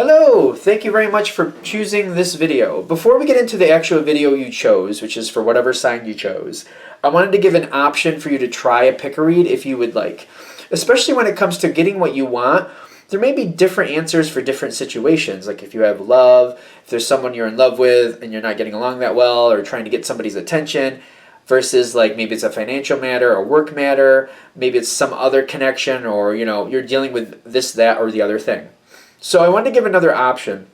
Hello! Thank you very much for choosing this video. Before we get into the actual video you chose, which is for whatever sign you chose, I wanted to give an option for you to try a pick-a-read if you would like. Especially when it comes to getting what you want, there may be different answers for different situations. Like if you have love, if there's someone you're in love with and you're not getting along that well, or trying to get somebody's attention, versus like maybe it's a financial matter or work matter, maybe it's some other connection, or you're dealing with this, that, or the other thing. So I wanted to give another option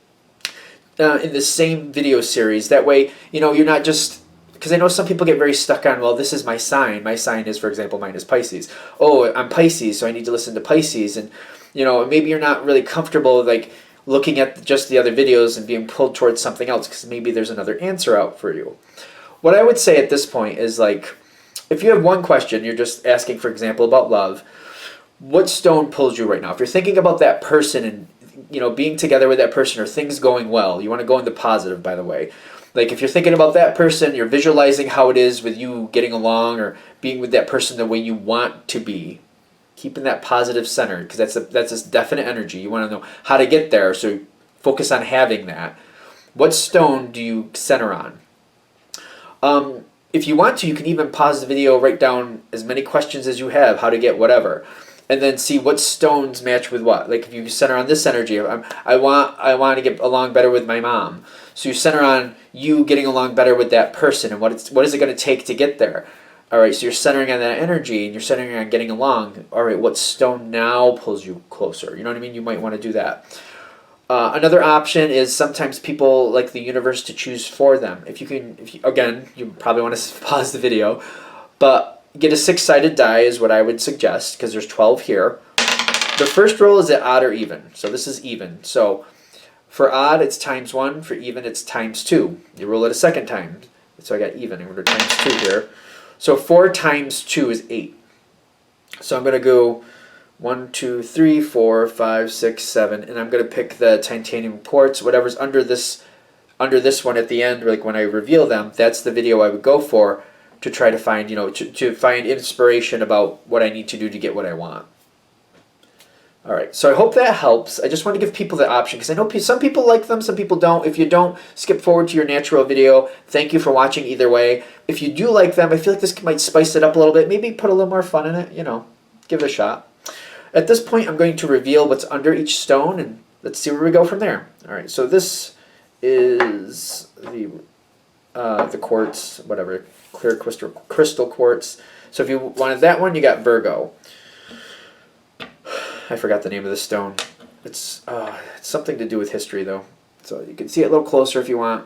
in the same video series. That way, you're not just, because I know some people get very stuck on, well, this is my sign. My sign is, for example, mine is Pisces. Oh, I'm Pisces, so I need to listen to Pisces. And, maybe you're not really comfortable like looking at just the other videos and being pulled towards something else because maybe there's another answer out for you. What I would say at this point is like, if you have one question, you're just asking, for example, about love, what stone pulls you right now? If you're thinking about that person and being together with that person or things going well, you want to go into positive, by the way. Like if you're thinking about that person, you're visualizing how it is with you getting along or being with that person the way you want to be, keeping that positive center, because that's a definite energy. You want to know how to get there, so focus on having that. What stone do you center on? If you want to, you can even pause the video, write down as many questions as you have, how to get whatever, and then see what stones match with what. Like if you center on this energy, I want to get along better with my mom. So you center on you getting along better with that person and what is it going to take to get there. All right, so you're centering on that energy and you're centering on getting along. All right, what stone now pulls you closer? You know what I mean? You might want to do that. Another option is sometimes people like the universe to choose for them. Again, you probably want to pause the video, but get a 6-sided die is what I would suggest, because there's 12 here. The first roll is at odd or even. So this is even. So for odd, it's ×1. For even, it's ×2. You roll it a second time. So I got even. I'm going to ×2 here. So 4 times 2 is 8. So I'm going to go 1, 2, 3, 4, 5, 6, 7. And I'm going to pick the titanium quartz, whatever's under this one at the end, like when I reveal them. That's the video I would go for, to try to find, to find inspiration about what I need to do to get what I want. All right, so I hope that helps. I just want to give people the option, because I know some people like them, some people don't. If you don't, skip forward to your natural video. Thank you for watching either way. If you do like them, I feel like this might spice it up a little bit. Maybe put a little more fun in it, give it a shot. At this point, I'm going to reveal what's under each stone, and let's see where we go from there. All right, so this is the quartz, whatever, clear crystal quartz. So if you wanted that one, you got Virgo. I forgot the name of the stone. It's something to do with history, though. So you can see it a little closer if you want.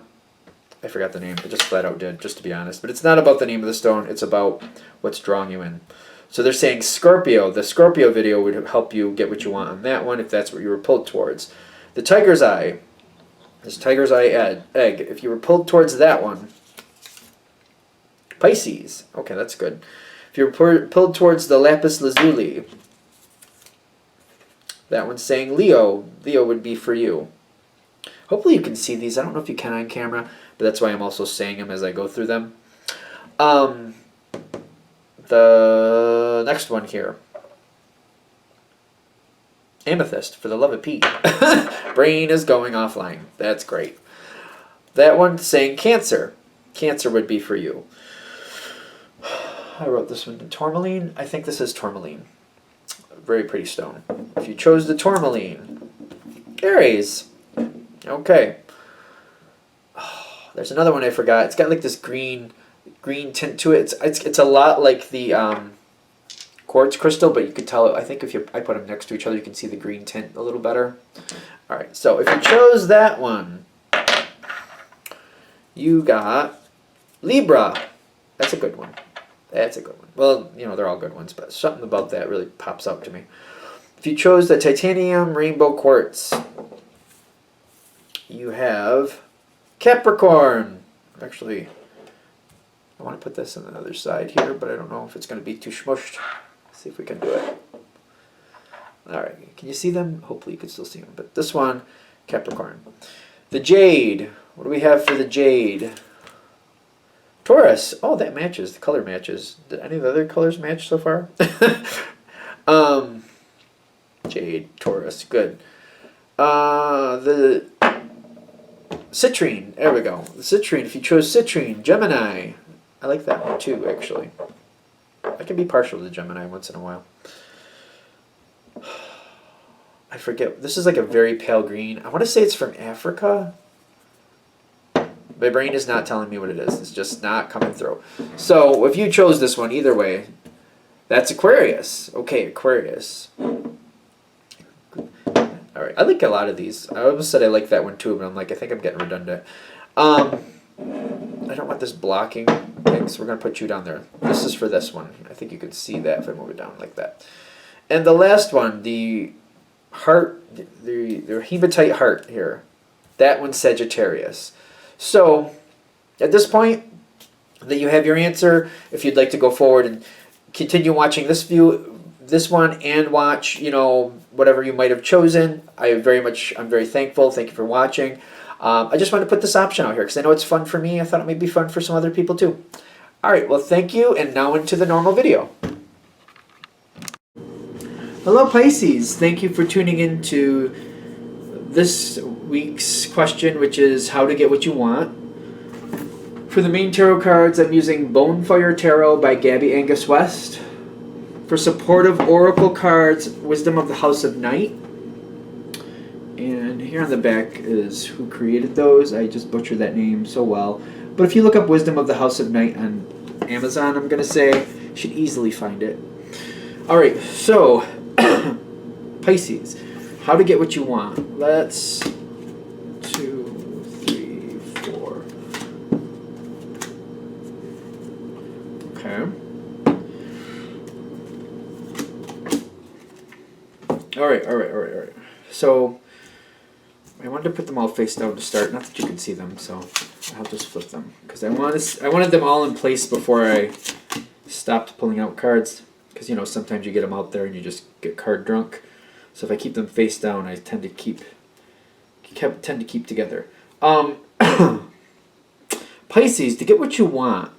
I forgot the name. I just flat out did, just to be honest. But it's not about the name of the stone. It's about what's drawing you in. So they're saying Scorpio. The Scorpio video would help you get what you want on that one if that's what you were pulled towards. The Tiger's Eye. This Tiger's Eye egg. If you were pulled towards that one, Pisces. Okay, that's good. If you're pulled towards the lapis lazuli, that one's saying Leo. Leo would be for you. Hopefully you can see these. I don't know if you can on camera, but that's why I'm also saying them as I go through them. The next one here, Amethyst, for the love of Pete. Brain is going offline. That's great. That one saying Cancer. Cancer would be for you. I wrote this one to Tourmaline. I think this is Tourmaline. Very pretty stone. If you chose the Tourmaline, Aries. Okay. Oh, there's another one I forgot. It's got like this green tint to it. It's a lot like the quartz crystal, but you could tell. I think if I put them next to each other, you can see the green tint a little better. All right. So if you chose that one, you got Libra. That's a good one. That's a good one. Well, they're all good ones, but something about that really pops out to me. If you chose the titanium rainbow quartz, you have Capricorn. Actually, I want to put this on the other side here, but I don't know if it's going to be too smushed. Let's see if we can do it. All right. Can you see them? Hopefully you can still see them. But this one, Capricorn. The Jade. What do we have for the Jade? Taurus. Oh, that matches. The color matches. Did any of the other colors match so far? Jade, Taurus. Good. The citrine. There we go. The citrine. If you chose citrine, Gemini. I like that one too, actually. I can be partial to Gemini once in a while. I forget. This is like a very pale green. I want to say it's from Africa. My brain is not telling me what it is. It's just not coming through. So if you chose this one, either way, that's Aquarius. Okay, Aquarius. All right. I like a lot of these. I almost said I like that one too, but I'm like, I think I'm getting redundant. I don't want this blocking thing, so we're going to put you down there. This is for this one. I think you can see that if I move it down like that. And the last one, the heart, the hematite heart here. That one's Sagittarius. So, at this point, that you have your answer, if you'd like to go forward and continue watching this one, and watch, whatever you might have chosen, I'm very thankful. Thank you for watching. I just wanted to put this option out here because I know it's fun for me. I thought it might be fun for some other people too. All right, well, thank you, and now into the normal video. Hello, Pisces. Thank you for tuning in to this week's question, which is how to get what you want. For the main tarot cards, I'm using Bonefire Tarot by Gabby Angus West. For supportive oracle cards, Wisdom of the House of Night. And here on the back is who created those. I just butchered that name so well. But if you look up Wisdom of the House of Night on Amazon, I'm going to say, you should easily find it. All right, so Pisces, how to get what you want. Let's 2, 3, 4. Okay. All right. So I wanted to put them all face down to start. Not that you can see them, so I'll just flip them because I wanted them all in place before I stopped pulling out cards. Because sometimes you get them out there and you just get card drunk. So if I keep them face down, I tend to keep together. Pisces, to get what you want.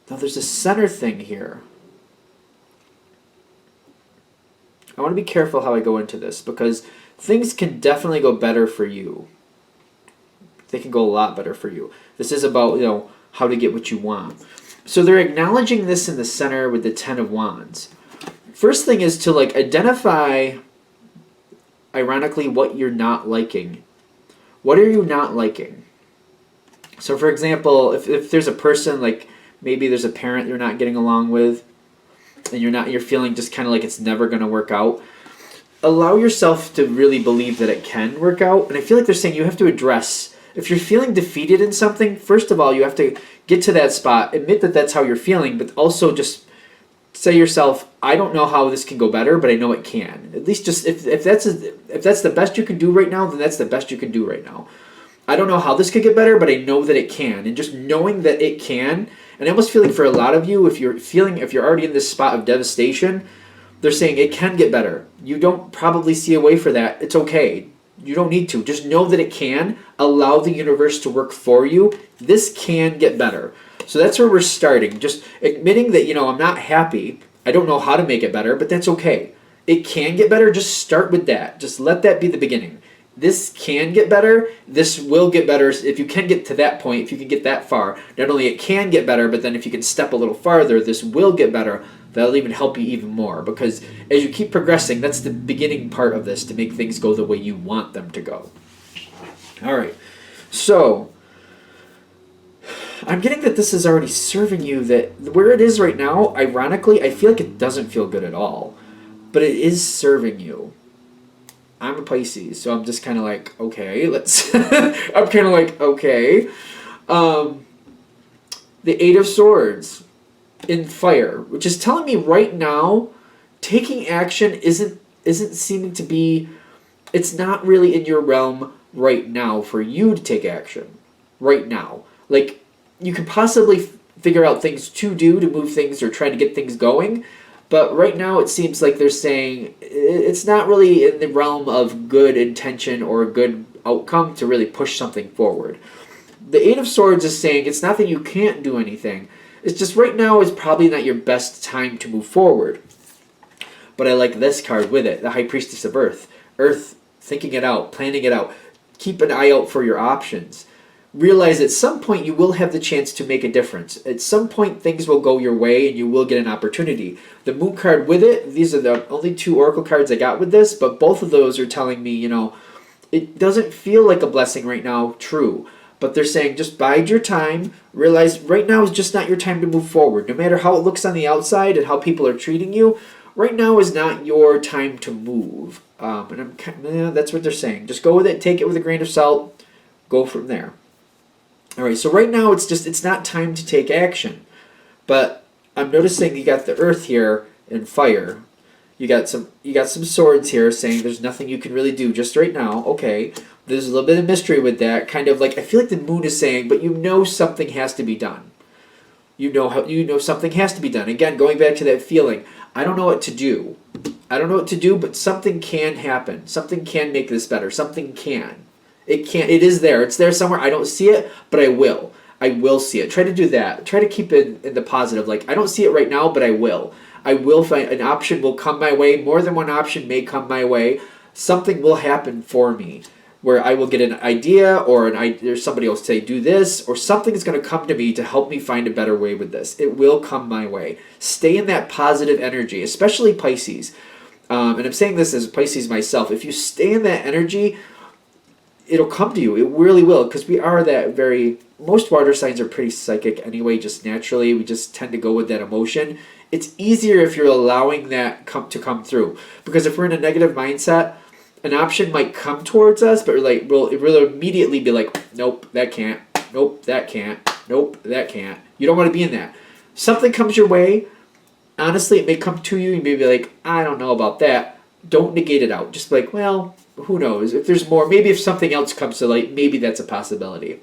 Now there's a center thing here. I want to be careful how I go into this because things can definitely go better for you. They can go a lot better for you. This is about, how to get what you want. So they're acknowledging this in the center with the Ten of Wands. First thing is to identify, ironically, what you're not liking. What are you not liking? So for example, if there's a person, maybe there's a parent you're not getting along with, and you're feeling just kind of like it's never going to work out, allow yourself to really believe that it can work out. And I feel like they're saying you have to address, if you're feeling defeated in something, first of all, you have to get to that spot, admit that that's how you're feeling, but also just say to yourself, I don't know how this can go better, but I know it can. At least just if that's the best you can do right now, then that's the best you can do right now. I don't know how this could get better, but I know that it can. And just knowing that it can, and I almost feel like for a lot of you, if you're already in this spot of devastation, they're saying it can get better. You don't probably see a way for that. It's okay. You don't need to. Just know that it can. Allow the universe to work for you. This can get better. So that's where we're starting. Just admitting that, I'm not happy. I don't know how to make it better, but that's okay. It can get better. Just start with that. Just let that be the beginning. This can get better. This will get better. If you can get to that point, if you can get that far, not only it can get better, but then if you can step a little farther, this will get better. That'll even help you even more, because as you keep progressing, that's the beginning part of this, to make things go the way you want them to go. All right. So I'm getting that this is already serving you, that where it is right now, ironically, I feel like it doesn't feel good at all, but it is serving you. I'm a Pisces, so I'm just kind of like, okay, I'm kind of like, okay. The Eight of Swords in fire, which is telling me right now, taking action isn't seeming to be, it's not really in your realm right now for you to take action right now. Like, you could possibly figure out things to do to move things or try to get things going, but right now it seems like they're saying it's not really in the realm of good intention or a good outcome to really push something forward. The Eight of Swords is saying it's not that you can't do anything. It's just right now is probably not your best time to move forward. but I like this card with it, the High Priestess of Earth. Earth, thinking it out, planning it out. Keep an eye out for your options. Realize at some point you will have the chance to make a difference. At some point things will go your way and you will get an opportunity. The Moon card with it, these are the only 2 Oracle cards I got with this, but both of those are telling me, it doesn't feel like a blessing right now, true. But they're saying just bide your time. Realize right now is just not your time to move forward. No matter how it looks on the outside and how people are treating you, right now is not your time to move. And that's what they're saying. Just go with it. Take it with a grain of salt. Go from there. All right. So right now it's not time to take action. But I'm noticing you got the Earth here and fire. You got some swords here saying there's nothing you can really do just right now. Okay. There's a little bit of mystery with that. Kind of like I feel like the Moon is saying, but something has to be done. Something has to be done. Again, going back to that feeling, I don't know what to do. But something can happen. Something can make this better. Something can. It is there. It's there somewhere. I don't see it, but I will. I will see it. Try to do that. Try to keep it in the positive. Like, I don't see it right now, but I will. I will find an option will come my way. More than one option may come my way. Something will happen for me where I will get an idea or somebody will say do this, or something is going to come to me to help me find a better way with this. It will come my way. Stay in that positive energy, especially Pisces. And I'm saying this as Pisces myself. If you stay in that energy, it'll come to you. It really will, because we are most water signs are pretty psychic anyway, just naturally. We just tend to go with that emotion. It's easier if you're allowing that to come through. Because if we're in a negative mindset, an option might come towards us, but we'll immediately be like, nope, that can't. Nope, that can't. Nope, that can't. You don't want to be in that. Something comes your way. Honestly, it may come to you. You may be like, I don't know about that. Don't negate it out. Just be like, well, who knows? If there's more, maybe if something else comes to light, maybe that's a possibility.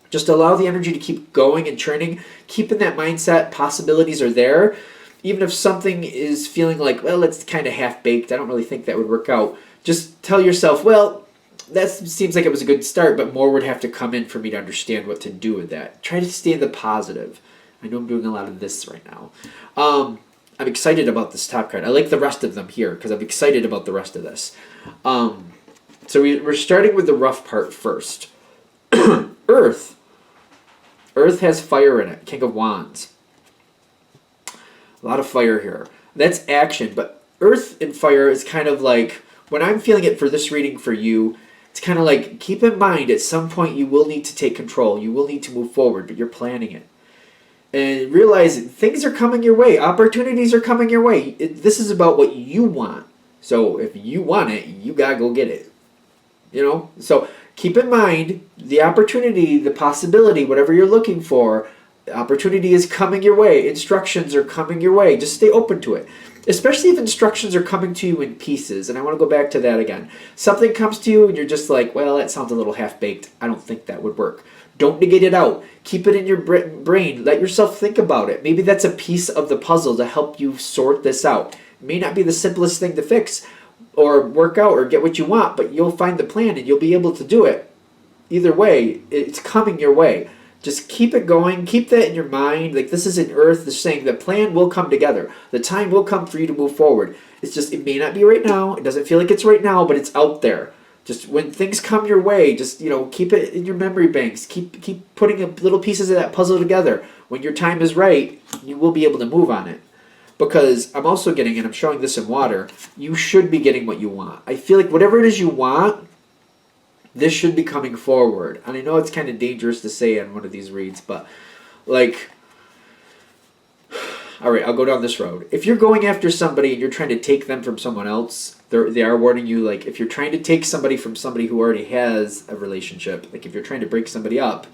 Just allow the energy to keep going and churning. Keep in that mindset. Possibilities are there. Even if something is feeling like, well, it's kind of half-baked. I don't really think that would work out. Just tell yourself, well, that seems like it was a good start, but more would have to come in for me to understand what to do with that. Try to stay in the positive. I know I'm doing a lot of this right now. I'm excited about this top card. I like the rest of them here because I'm excited about the rest of this. So we're starting with the rough part first. Earth. Earth has fire in it. King of Wands. A lot of fire here. That's action, but Earth and fire is kind of like, when I'm feeling it for this reading for you, it's kind of like, keep in mind at some point you will need to take control. You will need to move forward, but you're planning it. And realize things are coming your way. Opportunities are coming your way. This is about what you want. So if you want it, you got to go get it. So keep in mind the opportunity, the possibility, whatever you're looking for, the opportunity is coming your way. Instructions are coming your way. Just stay open to it. Especially if instructions are coming to you in pieces. And I want to go back to that again. Something comes to you and you're just like, well, that sounds a little half-baked. I don't think that would work. Don't negate it out. Keep it in your brain. Let yourself think about it. Maybe that's a piece of the puzzle to help you sort this out. It may not be the simplest thing to fix or work out or get what you want, but you'll find the plan and you'll be able to do it. Either way, it's coming your way. Just keep it going. Keep that in your mind. Like, this is an Earth. This saying the plan will come together. The time will come for you to move forward. It's just, it may not be right now. It doesn't feel like it's right now, but it's out there. Just when things come your way, just, keep it in your memory banks. Keep putting little pieces of that puzzle together. When your time is right, you will be able to move on it. Because I'm also getting, and I'm showing this in water, you should be getting what you want. I feel like whatever it is you want, this should be coming forward. And I know it's kind of dangerous to say on one of these reads, but like, all right, I'll go down this road. If you're going after somebody and you're trying to take them from someone else, they are warning you, like, if you're trying to take somebody from somebody who already has a relationship, like if you're trying to break somebody up,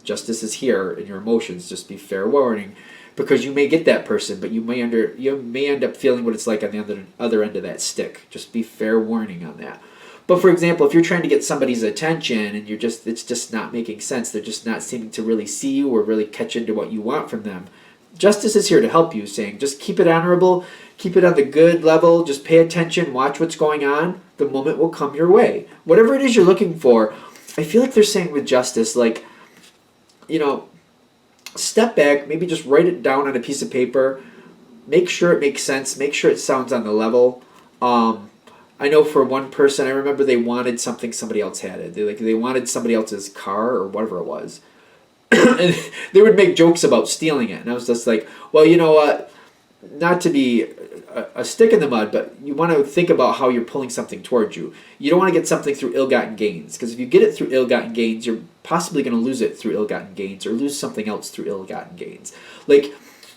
justice is here in your emotions. Just be fair warning, because you may get that person, but you may end up feeling what it's like on the other end of that stick. Just be fair warning on that. But for example, if you're trying to get somebody's attention and it's just not making sense, they're just not seeming to really see you or really catch into what you want from them, justice is here to help you, saying just keep it honorable, keep it on the good level, just pay attention, watch what's going on, the moment will come your way. Whatever it is you're looking for, I feel like they're saying with justice, like, step back, maybe just write it down on a piece of paper, make sure it makes sense. Make sure it sounds on the level. I know for one person, I remember they wanted something somebody else had it. They wanted somebody else's car or whatever it was. And they would make jokes about stealing it. And I was just like, well, you know what? Not to be a stick in the mud, but you want to think about how you're pulling something towards you. You don't want to get something through ill-gotten gains, because if you get it through ill-gotten gains, you're possibly going to lose it through ill-gotten gains, or lose something else through ill-gotten gains. Like,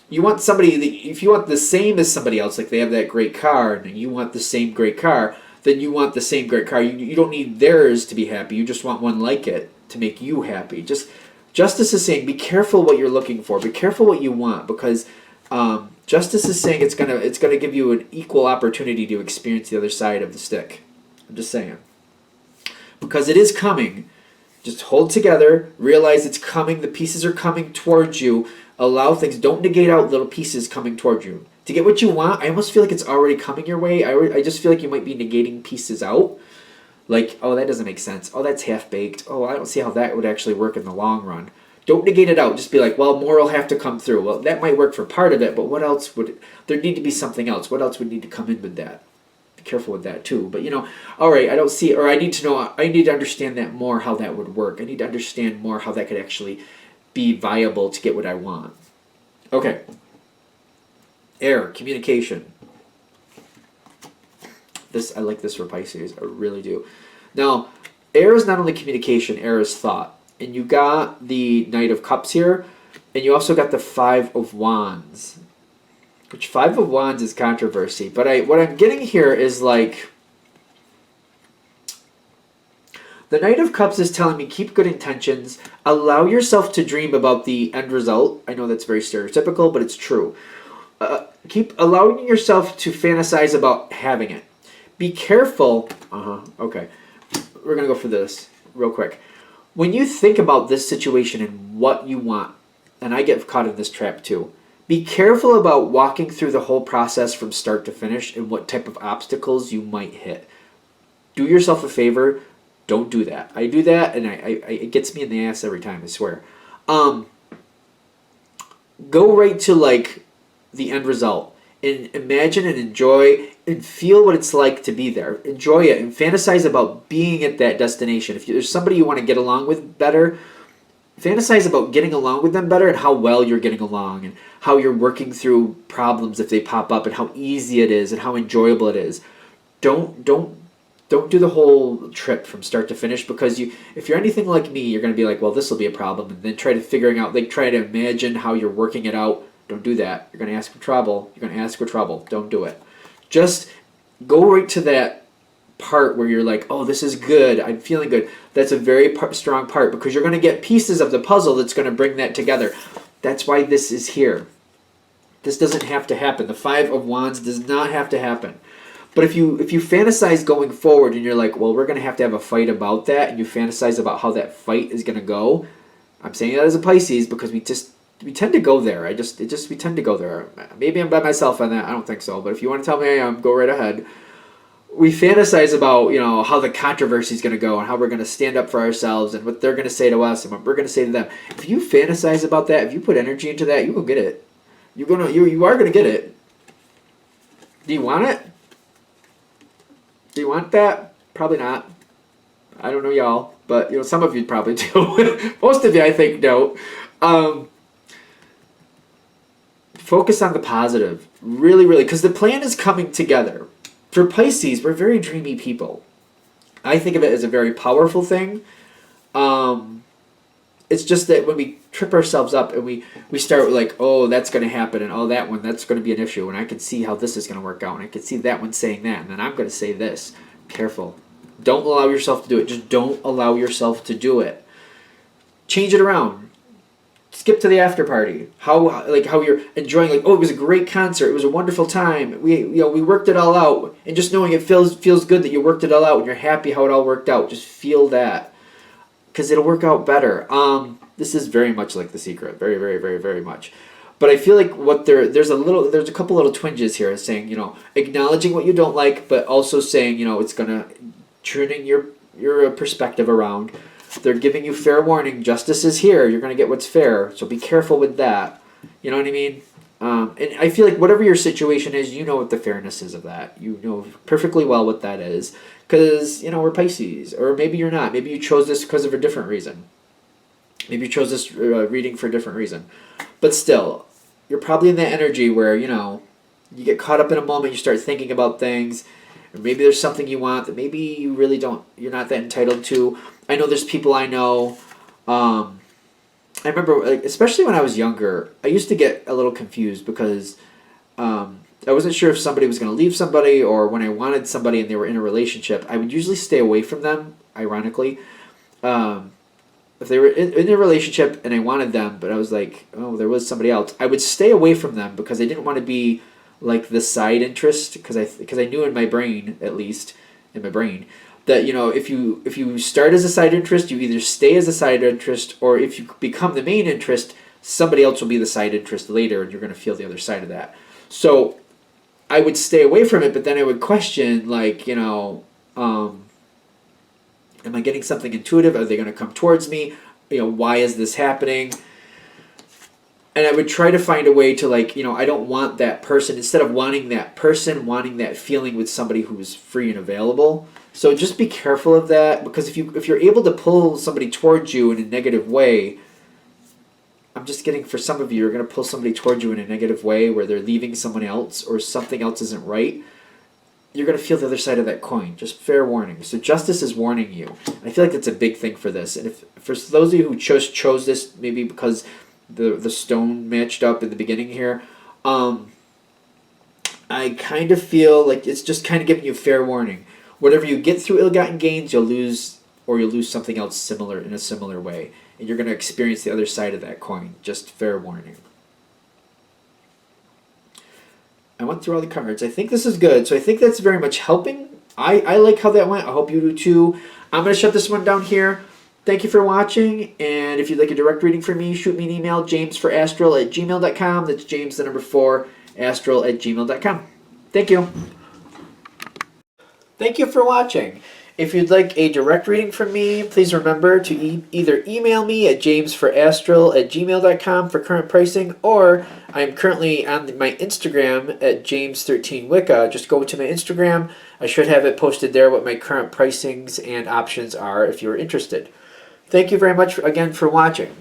you want somebody, if you want the same as somebody else, like they have that great car, and you want the same great car, then you want the same great car. You don't need theirs to be happy. You just want one like it to make you happy. Justice is saying, be careful what you're looking for. Be careful what you want, because Justice is saying it's gonna give you an equal opportunity to experience the other side of the stick. I'm just saying, because it is coming. Just hold together. Realize it's coming. The pieces are coming towards you. Allow things. Don't negate out little pieces coming towards you. To get what you want, I almost feel like it's already coming your way. I just feel like you might be negating pieces out. Like, oh, that doesn't make sense. Oh, that's half-baked. Oh, I don't see how that would actually work in the long run. Don't negate it out. Just be like, well, more will have to come through. Well, that might work for part of it, but what else would... There need to be something else. What else would need to come in with that? Be careful with that, too. But, all right, I don't see... Or I need to understand that more, how that would work. I need to understand more how that could actually be viable to get what I want. Okay. Air, communication. I like this for Pisces. I really do. Now, air is not only communication, air is thought. And you got the Knight of Cups here, and you also got the Five of Wands. Which Five of Wands is controversy. But what I'm getting here is like... The Knight of Cups is telling me keep good intentions. Allow yourself to dream about the end result. I know that's very stereotypical, but it's true. Keep allowing yourself to fantasize about having it. Be careful. Okay. We're going to go for this real quick. When you think about this situation and what you want, and I get caught in this trap too, be careful about walking through the whole process from start to finish and what type of obstacles you might hit. Do yourself a favor. Don't do that. I do that, and it gets me in the ass every time, I swear. Go right to, like, the end result. And imagine and enjoy and feel what it's like to be there. Enjoy it and fantasize about being at that destination. If there's somebody you want to get along with better, fantasize about getting along with them better and how well you're getting along and how you're working through problems if they pop up and how easy it is and how enjoyable it is. Don't do the whole trip from start to finish, because if you're anything like me, you're going to be like, well, this will be a problem, and then try to imagine how you're working it out. Don't do that. You're going to ask for trouble. Don't do it. Just go right to that part where you're like, oh, this is good. I'm feeling good. That's a very strong part, because you're going to get pieces of the puzzle that's going to bring that together. That's why this is here. This doesn't have to happen. The Five of Wands does not have to happen. But if you fantasize going forward and you're like, well, we're going to have a fight about that, and you fantasize about how that fight is going to go, I'm saying that as a Pisces because we tend to go there. We tend to go there. Maybe I'm by myself on that. I don't think so. But if you want to tell me I am, go right ahead. We fantasize about, how the controversy is going to go and how we're going to stand up for ourselves and what they're going to say to us and what we're going to say to them. If you fantasize about that, if you put energy into that, you will get it. You are going to get it. Do you want it? Do you want that? Probably not. I don't know y'all, but some of you probably do. Most of you, I think, don't. Focus on the positive. Really, really, because the plan is coming together. For Pisces, we're very dreamy people. I think of it as a very powerful thing. It's just that when we trip ourselves up and we start like, oh, that's going to happen, and oh, that's going to be an issue, and I can see how this is going to work out, and I can see that one saying that, and then I'm going to say this. Careful. Don't allow yourself to do it. Just don't allow yourself to do it. Change it around. Skip to the after party. How you're enjoying, like, oh, it was a great concert. It was a wonderful time. We worked it all out, and just knowing it feels good that you worked it all out and you're happy how it all worked out. Just feel that, because it'll work out better. This is very much like The Secret. Very, very, very, very much. But I feel like there's a couple little twinges here, saying, acknowledging what you don't like, but also saying, it's gonna turning your perspective around. They're giving you fair warning. Justice is here. You're gonna get what's fair. So be careful with that. You know what I mean? And I feel like whatever your situation is, you know what the fairness is of that. You know perfectly well what that is. Because, we're Pisces. Or maybe you're not. Maybe you chose this because of a different reason. Maybe you chose this reading for a different reason. But still, you're probably in that energy where, you get caught up in a moment, you start thinking about things, or maybe there's something you want that maybe you really don't, you're not that entitled to. I know there's people I know, I remember, like, especially when I was younger, I used to get a little confused because I wasn't sure if somebody was going to leave somebody, or when I wanted somebody and they were in a relationship, I would usually stay away from them, ironically. If they were in a relationship and I wanted them, but I was like, oh, there was somebody else, I would stay away from them because I didn't want to be like the side interest, because I knew in my brain, at least in my brain, that if you start as a side interest, you either stay as a side interest, or if you become the main interest, somebody else will be the side interest later, and you're going to feel the other side of that. So I would stay away from it, but then I would question, like, am I getting something intuitive? Are they going to come towards me? Why is this happening? And I would try to find a way to, like, I don't want that person. Instead of wanting that person, wanting that feeling with somebody who's free and available. So just be careful of that, because if you're able to pull somebody towards you in a negative way, I'm just getting, for some of you, you're going to pull somebody towards you in a negative way where they're leaving someone else or something else isn't right. You're going to feel the other side of that coin. Just fair warning. So justice is warning you. I feel like that's a big thing for this. And if for those of you who chose this, maybe because the stone matched up in the beginning here, I kind of feel like it's just kind of giving you fair warning. Whatever you get through ill-gotten gains, you'll lose something else similar in a similar way. And you're going to experience the other side of that coin. Just fair warning. I went through all the cards. I think this is good. So I think that's very much helping. I like how that went. I hope you do too. I'm going to shut this one down here. Thank you for watching. And if you'd like a direct reading from me, shoot me an email, jamesforastral@gmail.com. That's James, the number 4, astral@gmail.com. Thank you. Thank you for watching. If you'd like a direct reading from me, please remember to either email me at jamesforastral@gmail.com for current pricing, or I'm currently on my Instagram at James13Wicca. Just go to my Instagram. I should have it posted there what my current pricings and options are if you're interested. Thank you very much again for watching.